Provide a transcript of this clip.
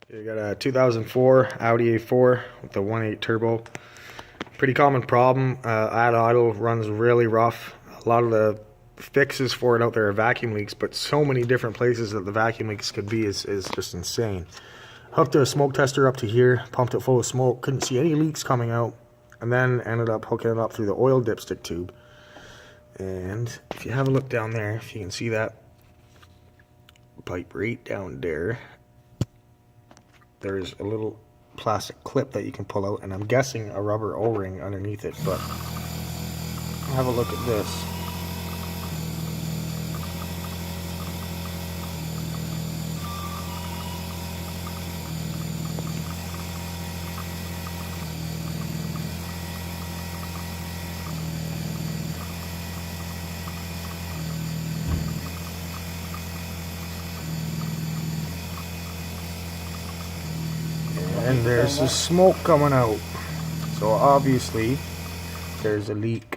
You got a 2004 Audi A4 with the 1.8 turbo. Pretty common problem. At idle runs really rough. A lot of the fixes for it out there are vacuum leaks, but so many different places that the vacuum leaks could be is just insane. Hooked a smoke tester up to here, pumped it full of smoke, couldn't see any leaks coming out, and then ended up hooking it up through the oil dipstick tube. And if you have a look down there, if you can see that pipe right down there, there's a little plastic clip that you can pull out, and I'm guessing a rubber O-ring underneath it, but have a look at this. And there's the smoke coming out. So obviously there's a leak